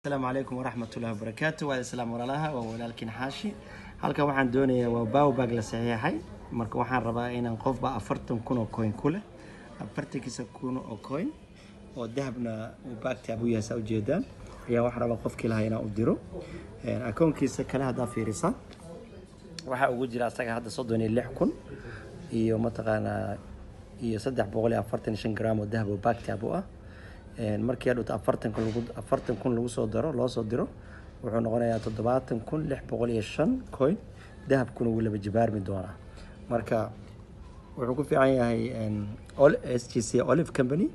السلام عليكم ورحمة الله وبركاته. وعلى السلام ورحمة ولكن حاشي halka waxaan doonayaa waa baobag la saxiixay marka waxaan rabaa inaan qofba 40 kun oo coin kule 40 kun oo coin oo dahabna uu baagta abu yaasa u jeedaan ayaa wax raba qofkii lahaa inaan u diro akoonkiisa kale hada fiirisa waxa ugu jira asaga hadda 36 kun iyo mataqaana iyo 345 gram oo dahab oo baagta abu ah markii aad 40 kun lagu soo daro loo soo diro wuxuu noqonayaa 70605 coin dahabkuna wuu laba jibaarmi doonaa marka wuxuu ku fiican yahay SGC Olive Company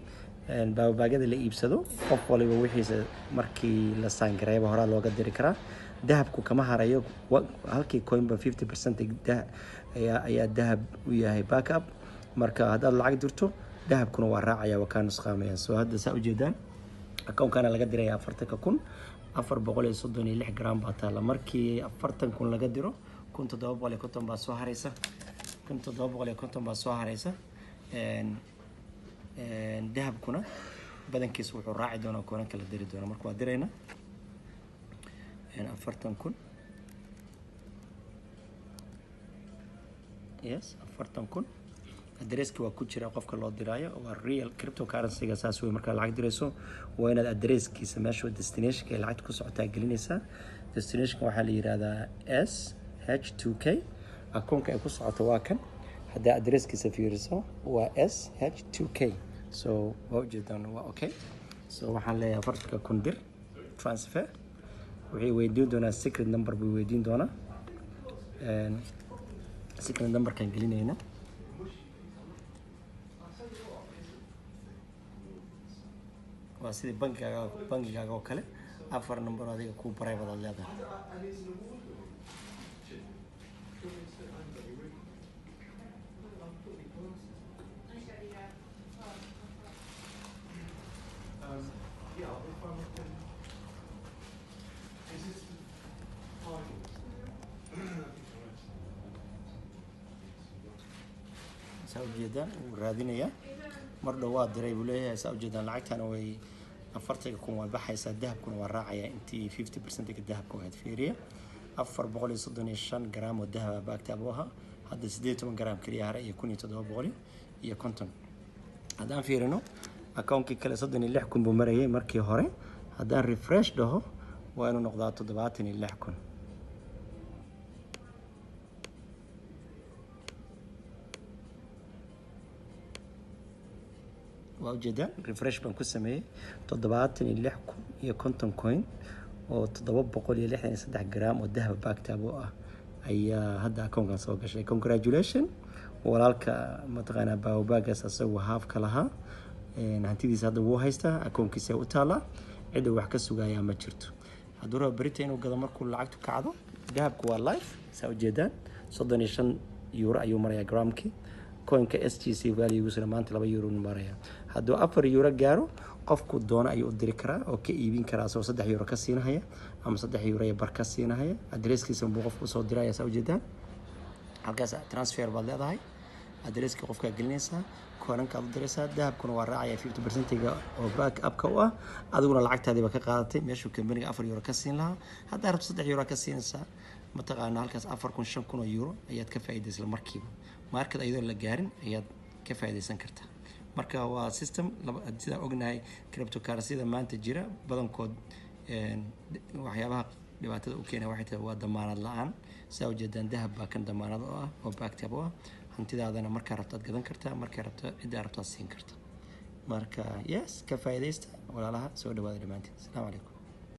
baagada la iibsado qof waliba wixiisa markii la saangareeyo hore looga diri karaa dahabku kama harayo halkii coin ba 50% ayaa dahab u yahay backup marka hadaad lacag dirto dahabkuna waa raacaya waa ka nusqaamaya soo hadda saa u jeedaan akoonkana laga diraya 40 kun 436 gram baatala markii 40 kun laga diro 1750 baa soo haraysa 1750 baa soo haraysa dahabkuna badankiis wuxuu raaci doonaa koona kala diri doona marka waa dirayna 40 kun yes 40 kun adresski waa ku jira qofka loo diraayo waa real cryptocurrency ga saas weey marka lacag dirayso waa inaad adreskiisa meesha destination ka lacag ku socotaa gelinaysa destination waxa la yiraahdaa SH2K akoonka ay ku socoto waa kan hadaa adreskiisa fiiriso waa SH2K so waa jeedaan waa okay so waxaan leeyahay farka kun dir transfer waxay weydiin doonaa secret number buu weydiin doonaa secret number kan gelinayna waa sidii bangiga oo kale afar number adiga ku private leedahay سأوجدان ورادينيا مرة واحد دري بقولها سأوجدان لعكتنا وي أفرتك كون والبحث الذهب كون والراعية أنتي 50% الذهب كون هاد فيريا أفر بقولي صدني 5 جرام والذهب بكتبوها هذا 6 جرام كريه هري يكون يتداول بقولي يكونتن هذا فيرنو أكونك كلا صدني اللي حكون بمريه مركي هري هذا ريفرش ده وأنا نقطات تضباطني اللي حكون وجدا ريفرش بنكو سميه تضباطني اللي حكون يكونتن كوين وتضبط بقولي 63 جرام والذهب باكتابو أي هذا أكون كان سوق شيء congratulation ولالك متقنا باوباجس أسوي هاف كلها هنتيجي هذا هو هيستا أكون كيسة وتالا عدة وحكة سوقايا ما شرتو هدورة بريتين وقدر مركو لعقتو كعضو ذهب كوا لايف سو جدا صدني شن يورو أيو مريا جرامكي كوين SGC value يوصل ما أنت 2 يورو مريا هدو 4 يورو جارو qofku doona ayuu u diri karaa oo ka iibin karaa soo 3 euro ka siinaya ama 3 euro bar ka siinaya adreskiisa uu qofku soo diraya soo jeedaan halkaas transfer baad leedahay adreska qofka gelinaysa koonanka aad diraysaa dahabkuna waa raacaya 50% oo back up ka ah adiguna lacagtaadiiba ka qaadatay meeshuu company 4 euro ka siin lahaa hadaa rabto 3 euro ka siinaysaa mataqaana halkaas 4,000 kun euro ayaad ka faa'iideysan markiiba markad ayadoo la gaarin ayaad ka faa'iideysan kartaa marka waa system sida ognahay cryptocurrency-da maanta jira badankood waxyaabaha dhibaatada u keenay waxay tahay waa damaanad la'aan soo jeedaan dahab baa kan damaanad ah oo backup ah hantidaadana marka rabtaad gadan kartaa marka rabto cid rabtaad siin kartaa marka yes ka faa'iideysta walaalaha soo dhawaada dhamaantiin assalaamu calaykum